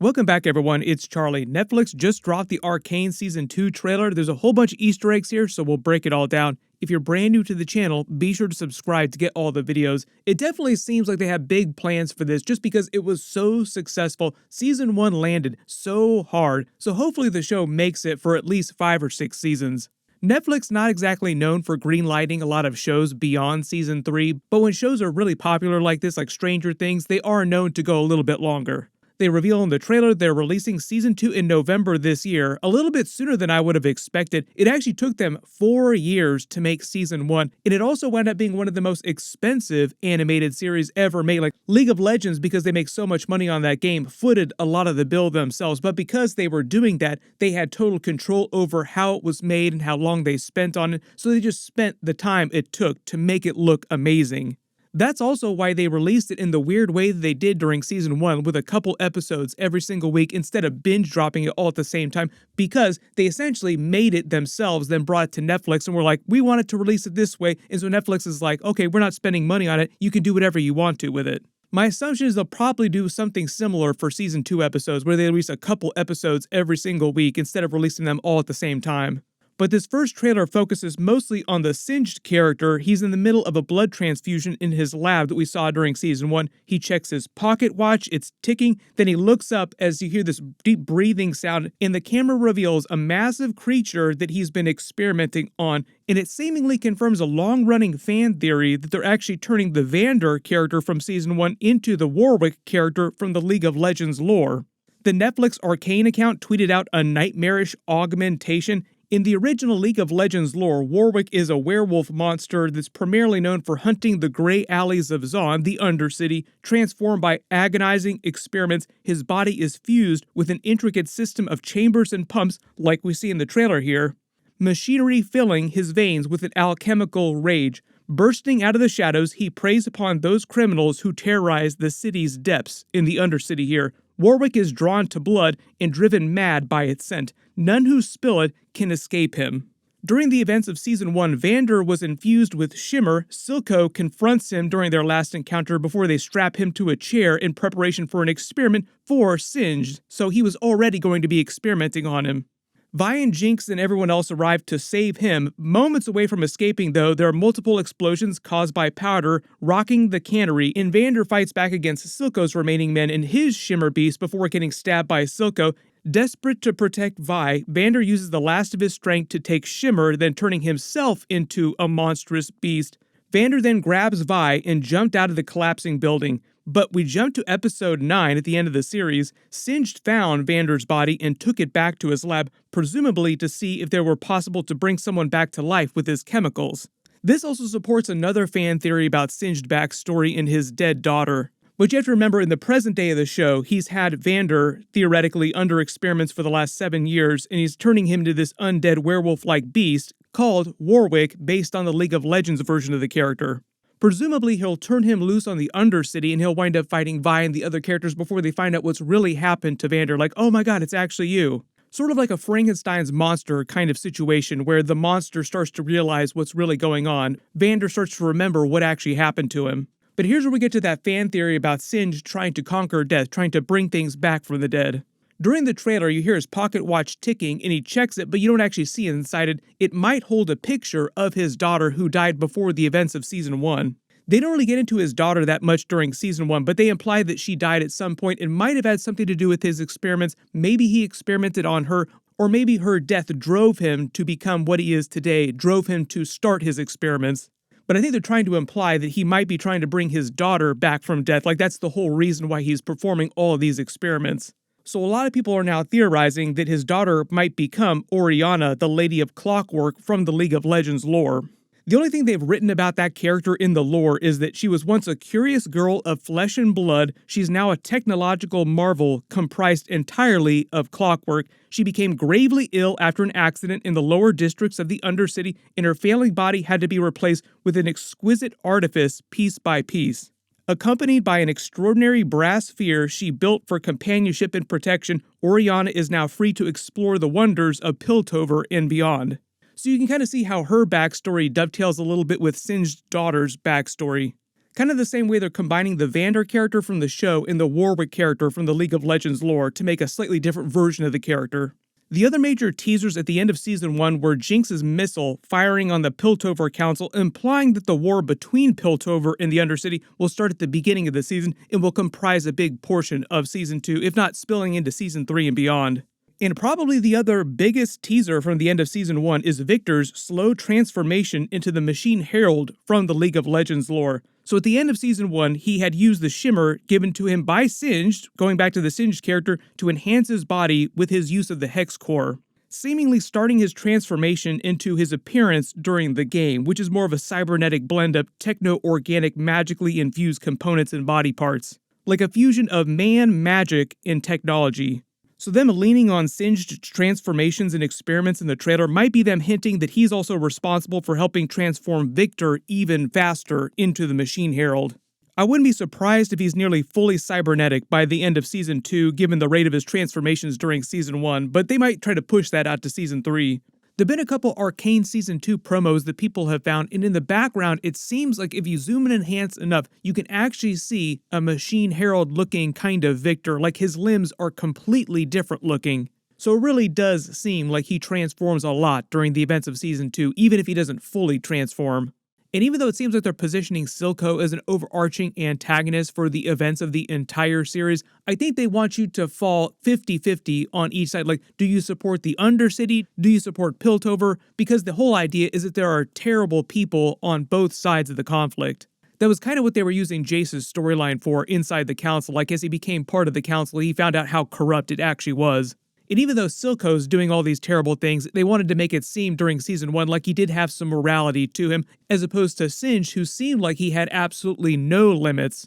Welcome back, everyone. It's Charlie. Netflix just dropped the Arcane Season 2 trailer. There's a whole bunch of Easter eggs here, so we'll break it all down. If you're brand new to the channel, be sure to subscribe to get all the videos. It definitely seems like they have big plans for this just because it was so successful. Season 1 landed so hard, so hopefully the show makes it for at least 5 or 6 seasons. Netflix not exactly known for greenlighting a lot of shows beyond Season 3, but when shows are really popular like this, like Stranger Things, they are known to go a little bit longer. They reveal in the trailer they're releasing Season 2 in November this year, a little bit sooner than I would have expected. It actually took them 4 years to make Season 1, and it also wound up being one of the most expensive animated series ever made. Like League of Legends, because they make so much money on that game, footed a lot of the bill themselves, but because they were doing that, they had total control over how it was made and how long they spent on it, so they just spent the time it took to make it look amazing. That's also why they released it in the weird way that they did during Season 1 with a couple episodes every single week instead of binge dropping it all at the same time, because they essentially made it themselves, then brought it to Netflix and were like, we wanted to release it this way, and so Netflix is like, okay, we're not spending money on it, you can do whatever you want to with it. My assumption is they'll probably do something similar for Season 2 episodes, where they release a couple episodes every single week instead of releasing them all at the same time. But this first trailer focuses mostly on the Singed character. He's in the middle of a blood transfusion in his lab that we saw during Season 1. He checks his pocket watch, it's ticking, then he looks up as you hear this deep breathing sound, and the camera reveals a massive creature that he's been experimenting on, and it seemingly confirms a long-running fan theory that they're actually turning the Vander character from Season 1 into the Warwick character from the League of Legends lore. The Netflix Arcane account tweeted out a nightmarish augmentation. In the original League of Legends lore, Warwick is a werewolf monster that's primarily known for hunting the gray alleys of Zaun, the Undercity. Transformed by agonizing experiments, his body is fused with an intricate system of chambers and pumps like we see in the trailer here. Machinery filling his veins with an alchemical rage. Bursting out of the shadows, he preys upon those criminals who terrorize the city's depths in the Undercity here. Warwick is drawn to blood and driven mad by its scent. None who spill it can escape him. During the events of Season 1, Vander was infused with Shimmer. Silco confronts him during their last encounter before they strap him to a chair in preparation for an experiment for Singed, so he was already going to be experimenting on him. Vi and Jinx and everyone else arrive to save him. Moments away from escaping, though, there are multiple explosions caused by powder rocking the cannery, and Vander fights back against Silco's remaining men and his Shimmer beast before getting stabbed by Silco. Desperate to protect Vi, Vander uses the last of his strength to take Shimmer, then turning himself into a monstrous beast. Vander then grabs Vi and jumped out of the collapsing building. But we jump to episode 9 at the end of the series. Singed found Vander's body and took it back to his lab, presumably to see if there were possible to bring someone back to life with his chemicals. This also supports another fan theory about Singed backstory in his dead daughter. But you have to remember, in the present day of the show, he's had Vander, theoretically, under experiments for the last 7 years, and he's turning him to this undead werewolf-like beast called Warwick, based on the League of Legends version of the character. Presumably, he'll turn him loose on the Undercity, and he'll wind up fighting Vi and the other characters before they find out what's really happened to Vander, like, oh my god, it's actually you. Sort of like a Frankenstein's monster kind of situation, where the monster starts to realize what's really going on. Vander starts to remember what actually happened to him. But here's where we get to that fan theory about Singed trying to conquer death, trying to bring things back from the dead. During the trailer, you hear his pocket watch ticking, and he checks it, but you don't actually see inside it. It might hold a picture of his daughter who died before the events of Season 1. They don't really get into his daughter that much during Season 1, but they imply that she died at some point and might have had something to do with his experiments. Maybe he experimented on her, or maybe her death drove him to become what he is today, drove him to start his experiments. But I think they're trying to imply that he might be trying to bring his daughter back from death, like that's the whole reason why he's performing all of these experiments. So a lot of people are now theorizing that his daughter might become Orianna, the Lady of Clockwork from the League of Legends lore. The only thing they've written about that character in the lore is that she was once a curious girl of flesh and blood. She's now a technological marvel comprised entirely of clockwork. She became gravely ill after an accident in the lower districts of the Undercity, and her failing body had to be replaced with an exquisite artifice piece by piece. Accompanied by an extraordinary brass sphere she built for companionship and protection, Orianna is now free to explore the wonders of Piltover and beyond. So you can kind of see how her backstory dovetails a little bit with Singed's daughter's backstory. Kind of the same way they're combining the Vander character from the show and the Warwick character from the League of Legends lore to make a slightly different version of the character. The other major teasers at the end of Season 1 were Jinx's missile firing on the Piltover Council, implying that the war between Piltover and the Undercity will start at the beginning of the season and will comprise a big portion of Season 2, if not spilling into Season 3 and beyond. And probably the other biggest teaser from the end of Season 1 is Victor's slow transformation into the Machine Herald from the League of Legends lore. So at the end of Season 1, he had used the Shimmer given to him by Singed, going back to the Singed character, to enhance his body with his use of the Hex Core, seemingly starting his transformation into his appearance during the game, which is more of a cybernetic blend of techno-organic magically infused components and body parts, like a fusion of man, magic, and technology. So them leaning on Singed transformations and experiments in the trailer might be them hinting that he's also responsible for helping transform Victor even faster into the Machine Herald. I wouldn't be surprised if he's nearly fully cybernetic by the end of Season 2 given the rate of his transformations during Season 1, but they might try to push that out to Season 3. There've been a couple Arcane Season 2 promos that people have found, and in the background, it seems like if you zoom and enhance enough, you can actually see a Machine Herald looking kind of Victor, like his limbs are completely different looking. So it really does seem like he transforms a lot during the events of Season 2, even if he doesn't fully transform. And even though it seems like they're positioning Silco as an overarching antagonist for the events of the entire series, I think they want you to fall 50-50 on each side. Like, do you support the Undercity? Do you support Piltover? Because the whole idea is that there are terrible people on both sides of the conflict. That was kind of what they were using Jace's storyline for inside the council. Like, as he became part of the council, he found out how corrupt it actually was. And even though Silco's doing all these terrible things, they wanted to make it seem during Season 1 like he did have some morality to him, as opposed to Singed, who seemed like he had absolutely no limits.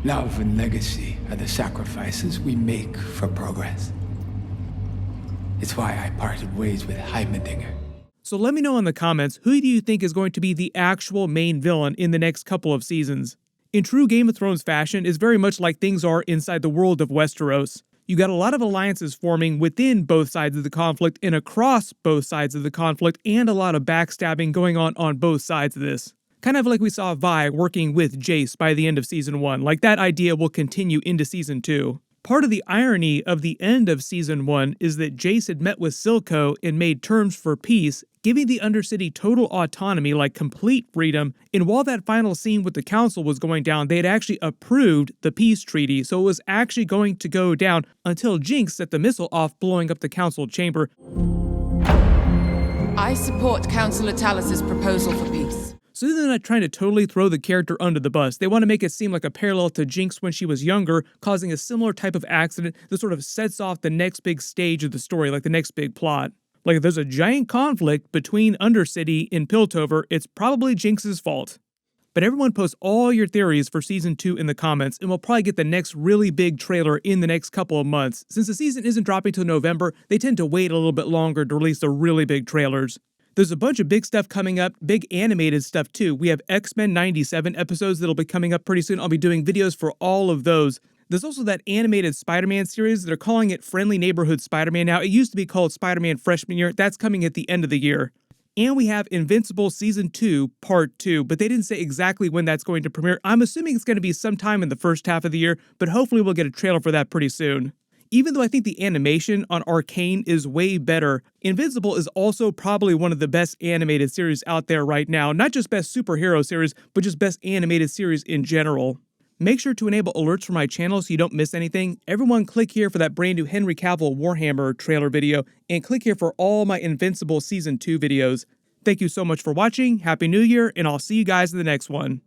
Love and legacy are the sacrifices we make for progress. It's why I parted ways with Heimerdinger. So let me know in the comments, who do you think is going to be the actual main villain in the next couple of seasons? In true Game of Thrones fashion, it's very much like things are inside the world of Westeros. You got a lot of alliances forming within both sides of the conflict and across both sides of the conflict, and a lot of backstabbing going on both sides of this. Kind of like we saw Vi working with Jace by the end of Season 1, like that idea will continue into Season 2. Part of the irony of the end of Season 1 is that Jace had met with Silco and made terms for peace, giving the Undercity total autonomy, like complete freedom, and while that final scene with the council was going down, they had actually approved the peace treaty, so it was actually going to go down until Jinx set the missile off, blowing up the council chamber. I support Councillor Talus's proposal for peace. So they're not trying to totally throw the character under the bus. They want to make it seem like a parallel to Jinx when she was younger, causing a similar type of accident that sort of sets off the next big stage of the story, like the next big plot. Like if there's a giant conflict between Undercity and Piltover, it's probably Jinx's fault. But everyone post all your theories for Season 2 in the comments, and we'll probably get the next really big trailer in the next couple of months. Since the season isn't dropping till November, they tend to wait a little bit longer to release the really big trailers. There's a bunch of big stuff coming up, big animated stuff too. We have X-Men 97 episodes that'll be coming up pretty soon. I'll be doing videos for all of those. There's also that animated Spider-Man series. They're calling it Friendly Neighborhood Spider-Man now. It used to be called Spider-Man Freshman Year. That's coming at the end of the year. And we have Invincible Season 2, Part 2, but they didn't say exactly when that's going to premiere. I'm assuming it's going to be sometime in the first half of the year, but hopefully we'll get a trailer for that pretty soon. Even though I think the animation on Arcane is way better, Invincible is also probably one of the best animated series out there right now. Not just best superhero series, but just best animated series in general. Make sure to enable alerts for my channel so you don't miss anything. Everyone click here for that brand new Henry Cavill Warhammer trailer video, and click here for all my Invincible Season 2 videos. Thank you so much for watching, Happy New Year, and I'll see you guys in the next one.